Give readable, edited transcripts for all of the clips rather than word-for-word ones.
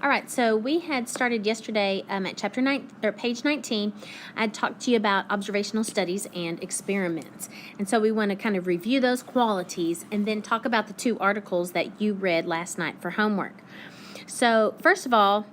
All right, so we had started yesterday at chapter 9 or page 19. I talked to you about observational studies and experiments, and so we want to kind of review those qualities and then talk about the two articles that you read last night for homework. So first of all,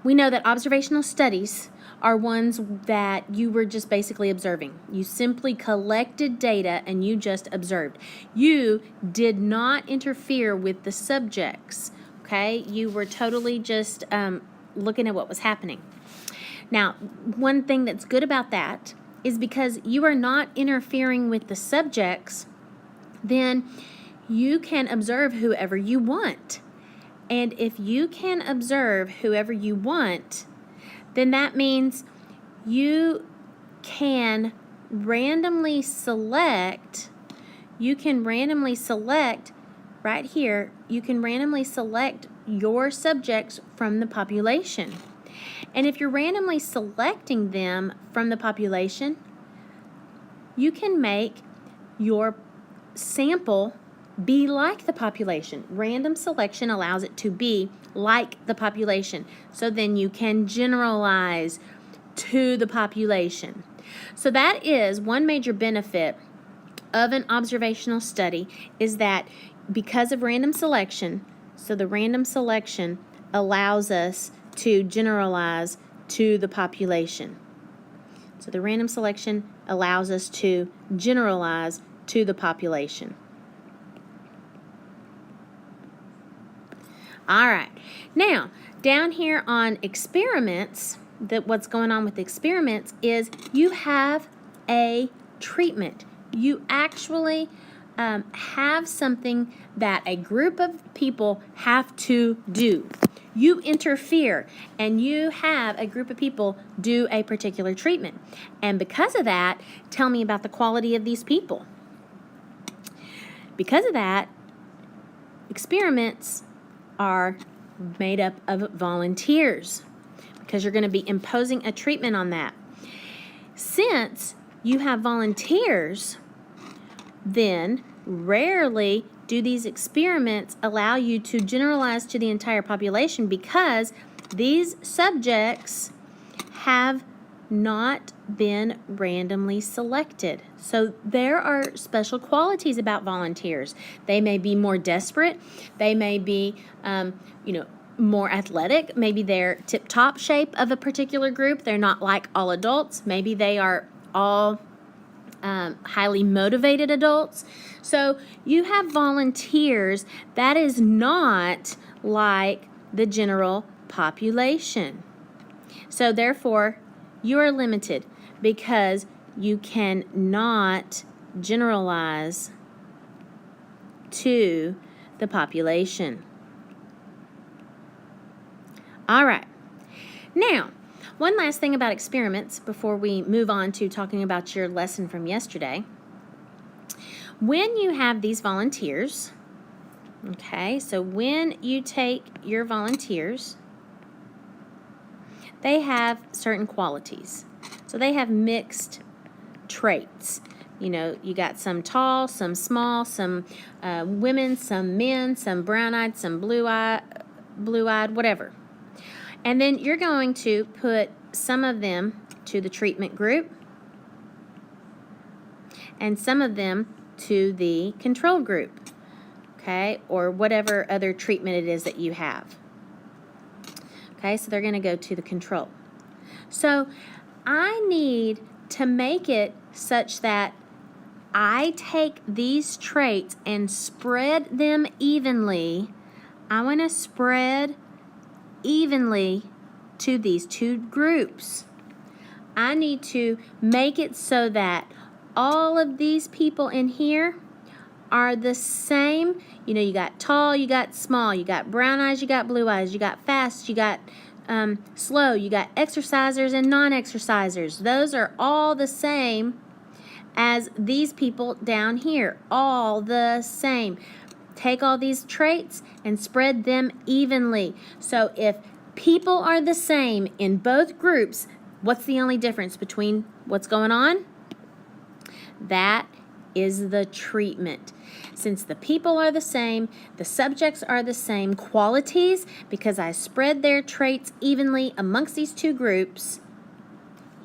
we know that observational studies are ones that you were just basically observing. You simply collected data and you just observed. You did not interfere with the subjects. Okay, you were totally just looking at what was happening. Now, one thing that's good about that is because you are not interfering with the subjects, then you can observe whoever you want. And if you can observe whoever you want, then that means you can randomly select, right here, you can randomly select your subjects from the population. And if you're randomly selecting them from the population, you can make your sample be like the population. Random selection allows it to be like the population. So then you can generalize to the population. So that is one major benefit of an observational study, is that because of random selection, so the random selection allows us to generalize to the population. So the random selection allows us to generalize to the population. All right, now down here on experiments, what's going on with experiments is you have a treatment. You actually have something that a group of people have to do. You interfere and you have a group of people do a particular treatment. And because of that, tell me about the quality of these people. Because of that, experiments are made up of volunteers because you're going to be imposing a treatment on that. Since you have volunteers, then rarely do these experiments allow you to generalize to the entire population because these subjects have not been randomly selected. So there are special qualities about volunteers. They may be more desperate. They may be, more athletic. Maybe they're tip-top shape of a particular group. They're not like all adults. Maybe they are all highly motivated adults. So you have volunteers that is not like the general population. So therefore, you are limited because you cannot generalize to the population. All right. Now, one last thing about experiments before we move on to talking about your lesson from yesterday. When you have these volunteers, okay, so when you take your volunteers, they have certain qualities. So they have mixed traits. You know, you got some tall, some small, some women, some men, some brown-eyed, some blue-eyed, whatever. And then you're going to put some of them to the treatment group and some of them to the control group, okay, or whatever other treatment it is that you have. Okay, so they're going to go to the control. So I need to make it such that I take these traits and spread them evenly. I want to spread evenly to these two groups. I need to make it so that all of these people in here are the same. You know, you got tall, you got small, you got brown eyes, you got blue eyes, you got fast, you got slow, you got exercisers and non-exercisers. Those are all the same as these people down here, all the same. Take all these traits and spread them evenly. So if people are the same in both groups, what's the only difference between what's going on? That is the treatment. Since the people are the same, the subjects are the same qualities, because I spread their traits evenly amongst these two groups,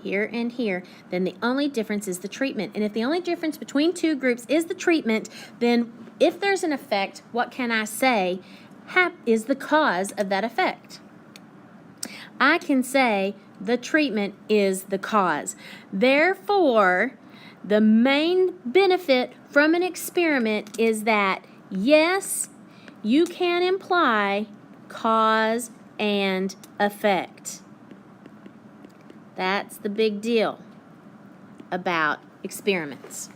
here and here, then the only difference is the treatment. And if the only difference between two groups is the treatment, then if there's an effect, what can I say is the cause of that effect? I can say the treatment is the cause. Therefore, the main benefit from an experiment is that, yes, you can imply cause and effect. That's the big deal about experiments.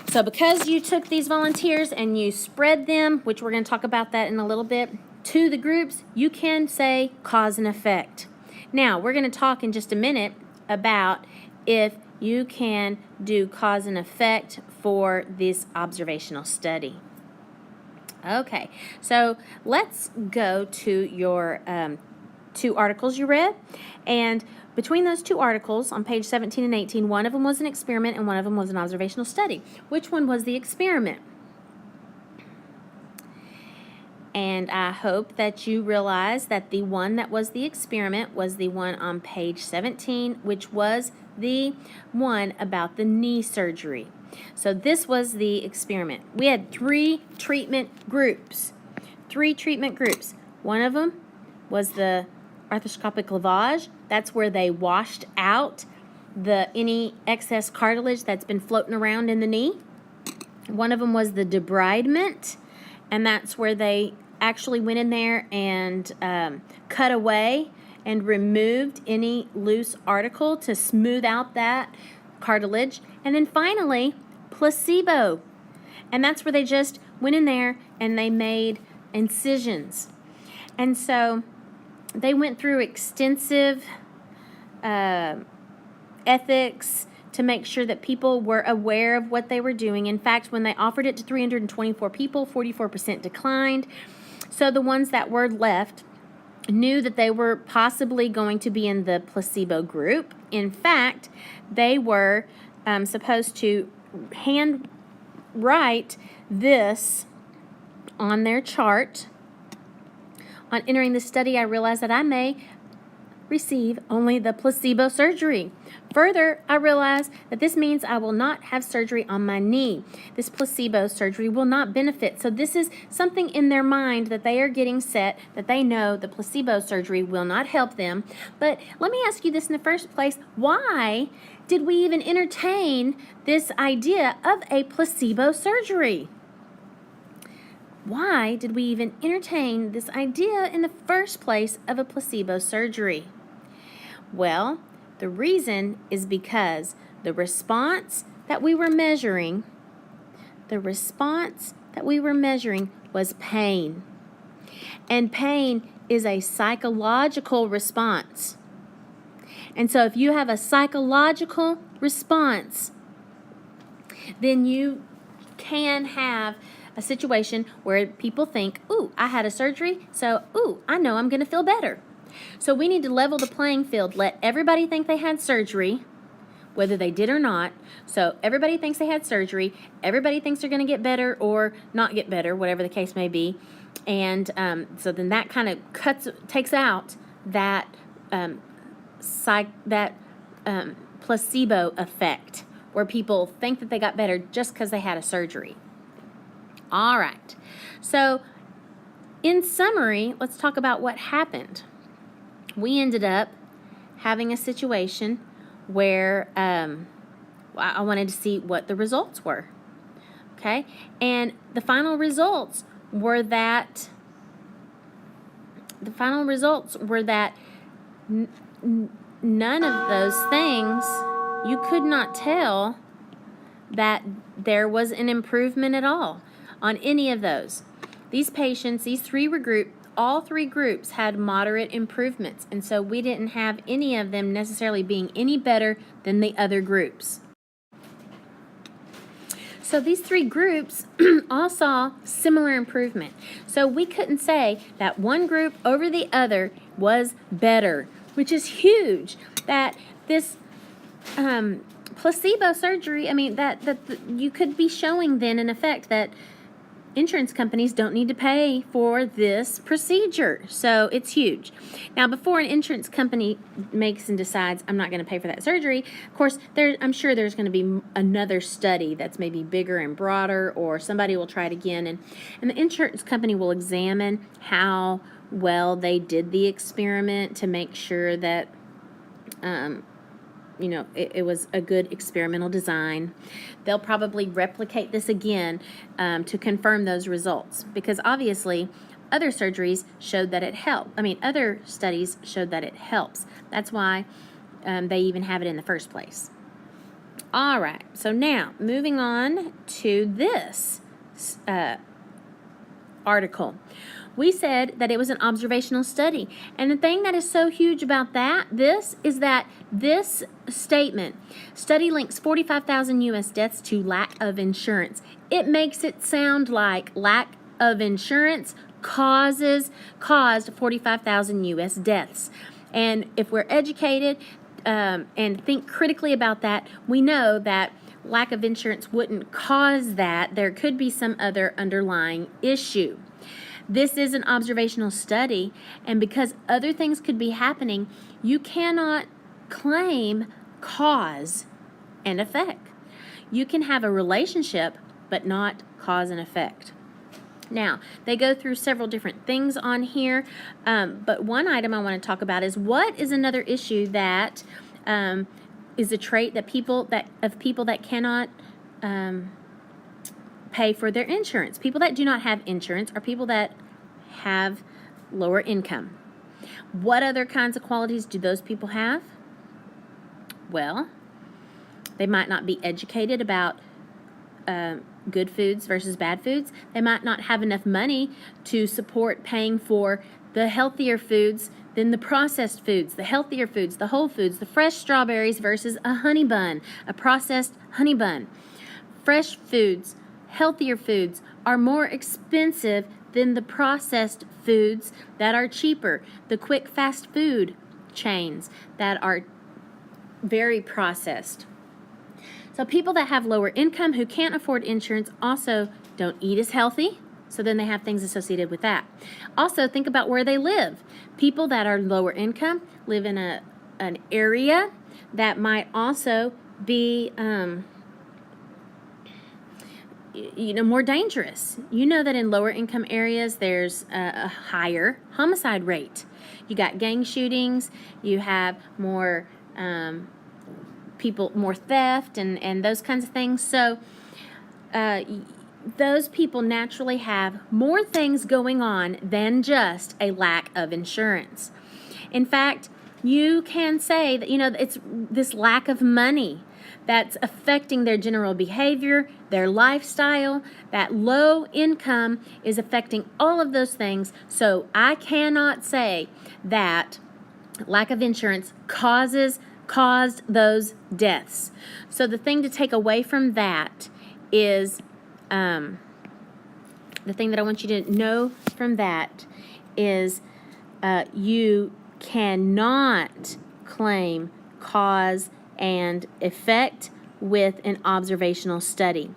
So because you took these volunteers and you spread them, which we're going to talk about that in a little bit, to the groups, you can say cause and effect. Now, we're going to talk in just a minute about if you can do cause and effect for this observational study. Okay, so let's go to your two articles you read, and between those two articles on page 17 and 18, one of them was an experiment and one of them was an observational study. Which one was the experiment? And I hope that you realize that the one that was the experiment was the one on page 17, which was the one about the knee surgery. So this was the experiment. We had three treatment groups. One of them was the arthroscopic lavage. That's where they washed out any excess cartilage that's been floating around in the knee. One of them was the debridement, and that's where they actually went in there and cut away and removed any loose article to smooth out that cartilage. And then finally, placebo. And that's where they just went in there and they made incisions. And so they went through extensive ethics to make sure that people were aware of what they were doing. In fact, when they offered it to 324 people, 44% declined. So the ones that were left knew that they were possibly going to be in the placebo group. In fact, they were supposed to handwrite this on their chart. On entering the study, I realized that I may receive only the placebo surgery. Further, I realized that this means I will not have surgery on my knee. This placebo surgery will not benefit. So this is something in their mind that they are getting set, that they know the placebo surgery will not help them. But let me ask you this in the first place. Why did we even entertain this idea of a placebo surgery? Why did we even entertain this idea in the first place of a placebo surgery? Well, the reason is because the response that we were measuring was pain. And pain is a psychological response. And so if you have a psychological response, then you can have a situation where people think, ooh, I had a surgery, so, ooh, I know I'm going to feel better. So we need to level the playing field. Let everybody think they had surgery, whether they did or not. So everybody thinks they had surgery. Everybody thinks they're going to get better or not get better, whatever the case may be. And so then that kind of takes out that placebo effect, where people think that they got better just because they had a surgery. All right. So in summary, let's talk about what happened. We ended up having a situation where I wanted to see what the results were. Okay? And the final results were that none of those things, you could not tell that there was an improvement at all on any of those. These patients, all three groups had moderate improvements, and so we didn't have any of them necessarily being any better than the other groups. So these three groups all saw similar improvement. So we couldn't say that one group over the other was better, which is huge, that this placebo surgery, I mean, that you could be showing then in effect that insurance companies don't need to pay for this procedure. So it's huge. Now, before an insurance company makes and decides, I'm not going to pay for that surgery, of course, I'm sure there's going to be another study that's maybe bigger and broader, or somebody will try it again, and the insurance company will examine how well they did the experiment to make sure that it was a good experimental design. They'll probably replicate this again to confirm those results, because obviously other surgeries showed that it helped. Other studies showed that it helps. That's why they even have it in the first place. All right, so now moving on to this article. We said that it was an observational study. And the thing that is so huge about this is that this statement, study links 45,000 U.S. deaths to lack of insurance. It makes it sound like lack of insurance caused 45,000 U.S. deaths. And if we're educated and think critically about that, we know that lack of insurance wouldn't cause that. There could be some other underlying issue. This is an observational study, and because other things could be happening, you cannot claim cause and effect. You can have a relationship, but not cause and effect. Now, they go through several different things on here, but one item I want to talk about is what is another issue that is a trait that people that cannot pay for their insurance. People that do not have insurance are people that have lower income. What other kinds of qualities do those people have? Well, they might not be educated about good foods versus bad foods. They might not have enough money to support paying for the healthier foods than the processed foods, the healthier foods, the whole foods, the fresh strawberries versus a honey bun, a processed honey bun. Fresh foods, healthier foods are more expensive than the processed foods that are cheaper, the quick fast food chains that are very processed. So people that have lower income who can't afford insurance also don't eat as healthy, so then they have things associated with that. Also, think about where they live. People that are lower income live in an area that might also be more dangerous. You know that in lower income areas there's a higher homicide rate. You got gang shootings, you have more more theft and those kinds of things. So those people naturally have more things going on than just a lack of insurance. In fact, you can say that, it's this lack of money that's affecting their general behavior, their lifestyle. That low income is affecting all of those things. So I cannot say that lack of insurance caused those deaths. So the thing to take away from that is, the thing that I want you to know from that is you cannot claim cause and effect with an observational study.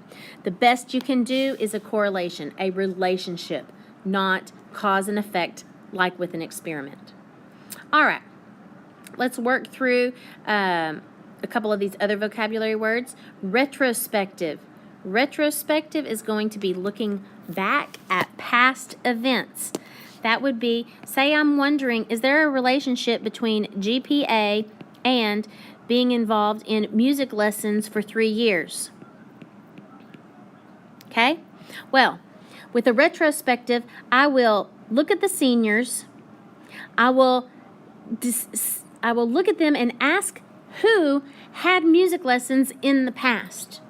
The best you can do is a correlation, a relationship, not cause and effect like with an experiment. All right, let's work through a couple of these other vocabulary words. Retrospective. Retrospective is going to be looking back at past events. That would be, say I'm wondering, is there a relationship between GPA and being involved in music lessons for 3 years? Okay? Well, with a retrospective, I will look at the seniors. I will look at them and ask who had music lessons in the past.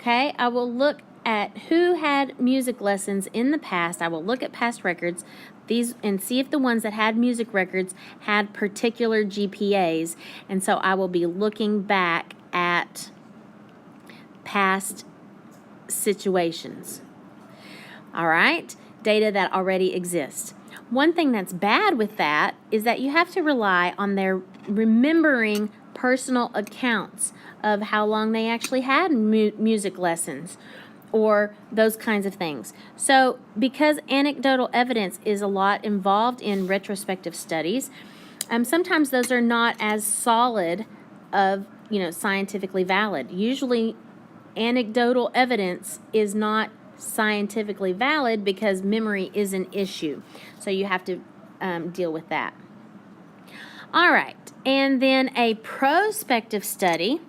Okay? I will look at who had music lessons in the past. I will look at past records and see if the ones that had music records had particular GPAs. And so I will be looking back at past situations. All right? Data that already exists. One thing that's bad with that is that you have to rely on their remembering personal accounts of how long they actually had music lessons, or those kinds of things. So because anecdotal evidence is a lot involved in retrospective studies, sometimes those are not as solid of, scientifically valid. Usually anecdotal evidence is not scientifically valid because memory is an issue. So you have to deal with that. All right, and then a prospective study.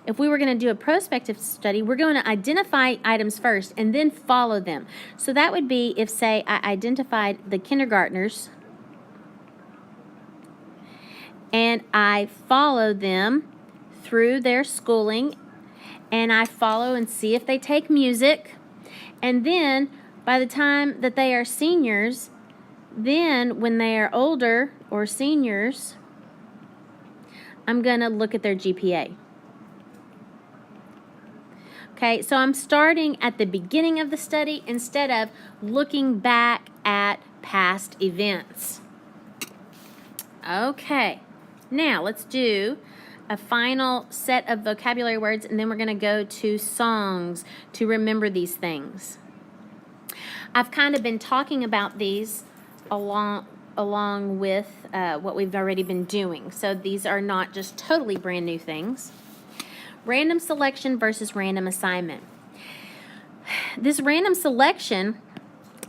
If we were going to do a prospective study, we're going to identify items first and then follow them. So that would be if, say, I identified the kindergartners and I follow them through their schooling, and I follow and see if they take music, and then by the time that they are seniors, then when they are older or seniors, I'm going to look at their GPA. Okay, so I'm starting at the beginning of the study instead of looking back at past events. Okay, now let's do a final set of vocabulary words, and then we're going to go to songs to remember these things. I've kind of been talking about these along with what we've already been doing, so these are not just totally brand new things. Random selection versus random assignment. This random selection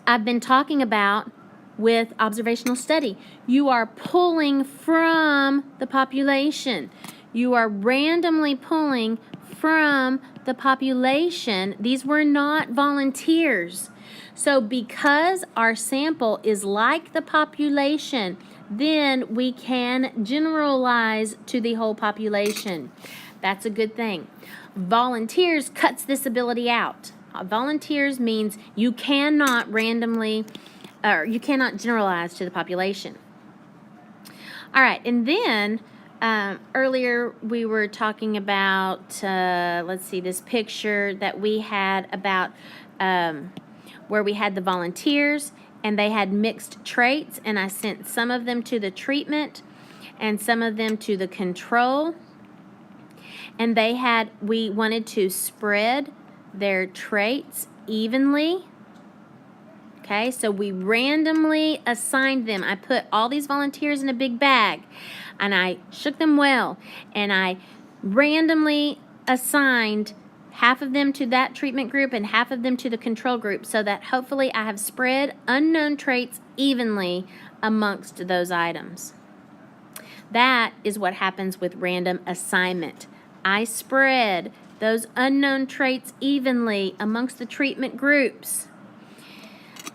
I've been talking about with observational study. You are pulling from the population. You are randomly pulling from the population. These were not volunteers. So because our sample is like the population, then we can generalize to the whole population. That's a good thing. Volunteers cuts this ability out. Volunteers means you cannot randomly, or you cannot generalize to the population. All right, and then earlier we were talking about, let's see, this picture that we had about where we had the volunteers and they had mixed traits, and I sent some of them to the treatment and some of them to the control. And we wanted to spread their traits evenly. Okay, so we randomly assigned them. I put all these volunteers in a big bag, and I shook them well, and I randomly assigned half of them to that treatment group and half of them to the control group, so that hopefully I have spread unknown traits evenly amongst those items. That is what happens with random assignment. I spread those unknown traits evenly amongst the treatment groups.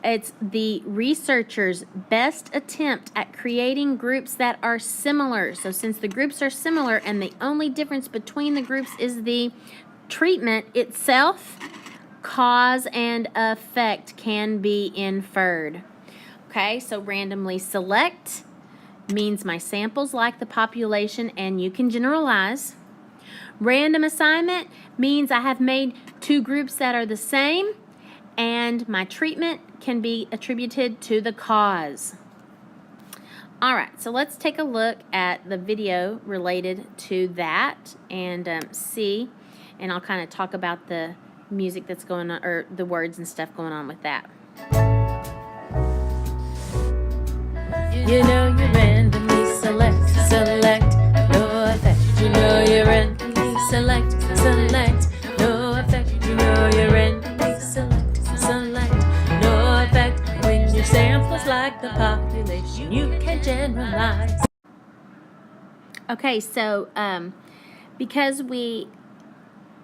It's the researcher's best attempt at creating groups that are similar. So since the groups are similar and the only difference between the groups is the treatment itself, cause and effect can be inferred. Okay, so randomly select means my sample's like the population and you can generalize. Random assignment means I have made two groups that are the same and my treatment can be attributed to the cause. All right, so let's take a look at the video related to that and see, and I'll kind of talk about the music that's going on, or the words and stuff going on with that. You know you randomly select, no effect. You know you randomly select, no effect. You know you randomly select, no effect. When your sample's like the population, you can generalize. Okay, so because we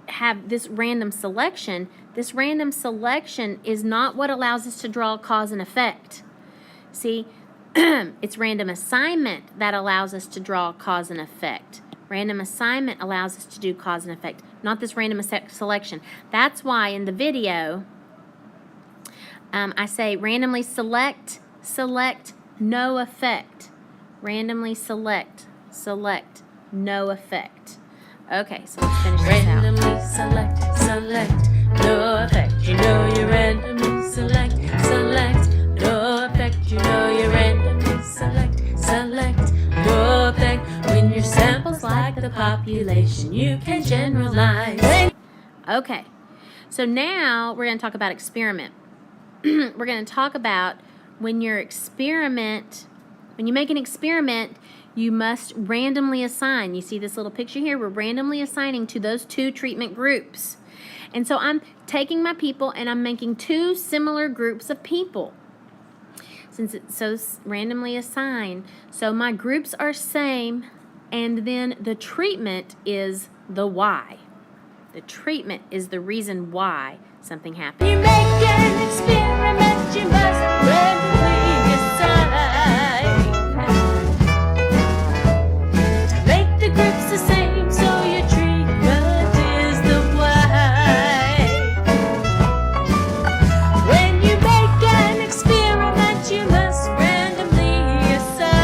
have this random selection is not what allows us to draw cause and effect. See, it's random assignment that allows us to draw cause and effect. Random assignment allows us to do cause and effect, not this random selection. That's why in the video, I say randomly select, no effect. Randomly select, no effect. Okay, so let's finish this out. Randomly select, no effect. You know you randomly select, no effect. You know you randomly select, no effect. When your sample's like the the population. You can generalize. Okay, so now we're going to talk about experiment. We're going to talk about when you make an experiment, you must randomly assign. You see this little picture here? We're randomly assigning to those two treatment groups. And so I'm taking my people and I'm making two similar groups of people. Since it's so randomly assigned, so my groups are same, and then the treatment is the why. The treatment is the reason why something happened. You make an experiment, you must randomly assign to make the groups the same, so your treatment is the why. When you make an experiment, you must randomly assign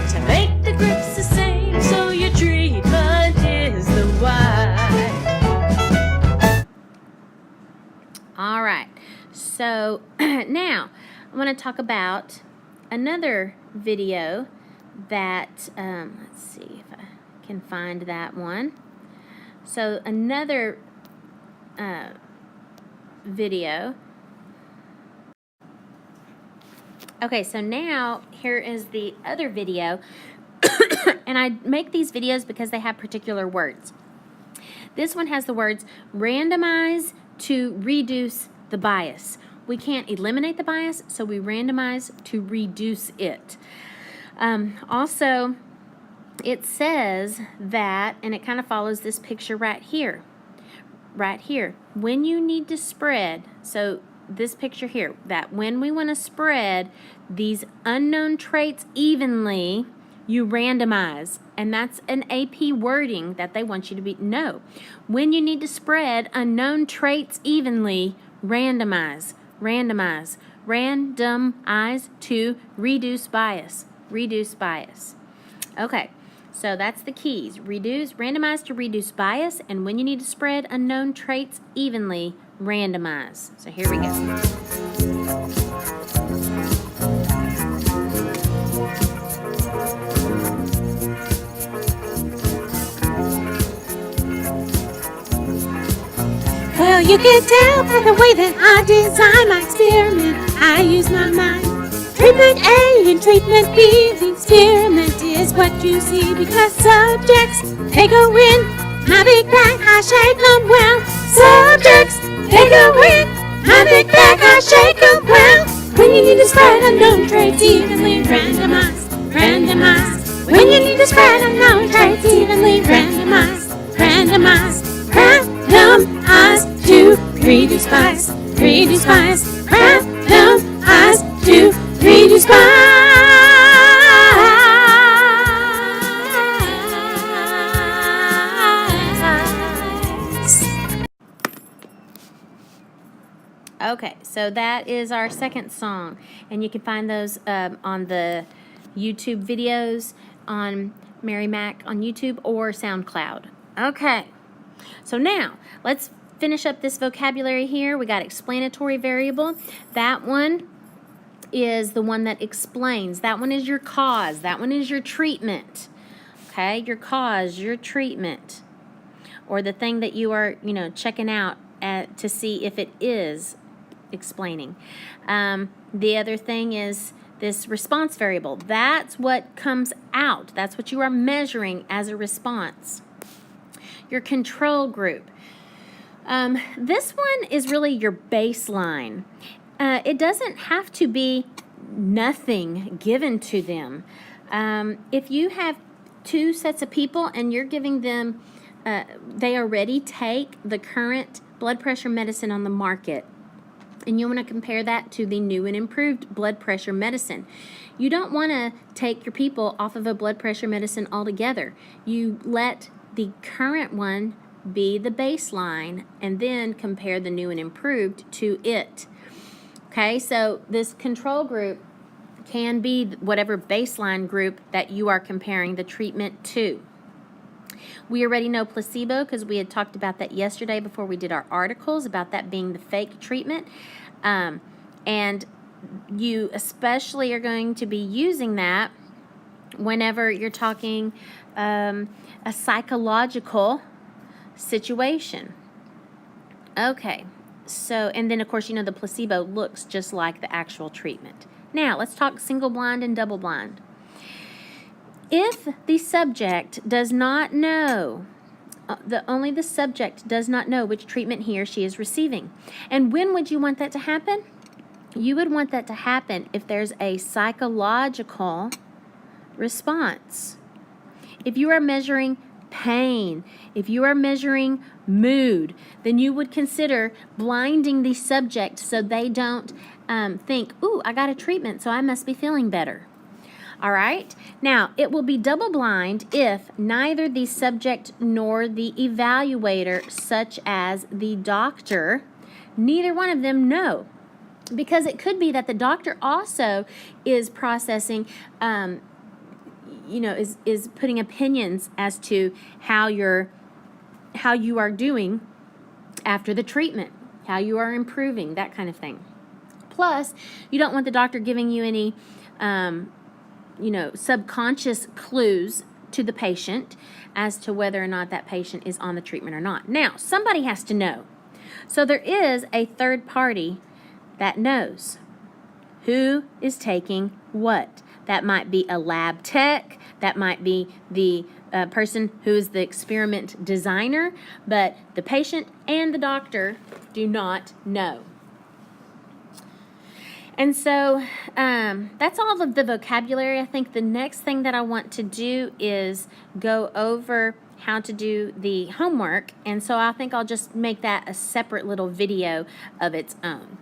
to make the groups the same, so your treatment is the why. All right, so now I want to talk about another video that, let's see if I can find that one. So another video. Okay, so now here is the other video. And I make these videos because they have particular words. This one has the words randomize to reduce the bias. We can't eliminate the bias, so we randomize to reduce it. Also, it says that, and it kind of follows this picture right here. When you need to spread, so this picture here, that when we want to spread these unknown traits evenly, you randomize, and that's an AP wording that they want you to know. When you need to spread unknown traits evenly, randomize to reduce bias. Okay, so that's the keys. Randomize to reduce bias, and when you need to spread unknown traits evenly, randomize. So here we go. Well, you can tell by the way that I design my experiment. I use my mind. Treatment A and treatment B. The experiment is what you see because subjects, they go in. My big bag, I shake them well. Subjects, they go in. My big bag, I shake them well. When you need to spread unknown traits evenly, randomize. When you need to spread unknown traits evenly, randomize to reduce bias, randomize to reduce bias. Okay, so that is our second song, and you can find those on the YouTube videos on Mary Mac on YouTube or SoundCloud. Okay, so now let's finish up this vocabulary here. We got explanatory variable. That one is the one that explains. That one is your cause. That one is your treatment. Okay, your cause, your treatment, or the thing that you are, checking out to see if it is explaining. The other thing is this response variable. That's what comes out. That's what you are measuring as a response. Your control group. This one is really your baseline. It doesn't have to be nothing given to them. If you have two sets of people and you're giving them, they already take the current blood pressure medicine on the market, and you want to compare that to the new and improved blood pressure medicine. You don't want to take your people off of a blood pressure medicine altogether. You let the current one be the baseline and then compare the new and improved to it. Okay, so this control group can be whatever baseline group that you are comparing the treatment to. We already know placebo because we had talked about that yesterday before we did our articles about that being the fake treatment. And you especially are going to be using that whenever you're talking a psychological situation. Okay, so, and then of course, you know, the placebo looks just like the actual treatment. Now, let's talk single blind and double blind. If the subject does not know, only the subject does not know which treatment he or she is receiving. And when would you want that to happen? You would want that to happen if there's a psychological response. If you are measuring pain, if you are measuring mood, then you would consider blinding the subject so they don't think, ooh, I got a treatment, so I must be feeling better. All right? Now, it will be double blind if neither the subject nor the evaluator, such as the doctor, neither one of them know. Because it could be that the doctor also is processing, is putting opinions as to how you are doing after the treatment, how you are improving, that kind of thing. Plus, you don't want the doctor giving you any subconscious clues to the patient as to whether or not that patient is on the treatment or not. Now, somebody has to know. So there is a third party that knows who is taking what. That might be a lab tech, that might be the person who is the experiment designer, but the patient and the doctor do not know. And so that's all of the vocabulary. I think the next thing that I want to do is go over how to do the homework. And so I think I'll just make that a separate little video of its own.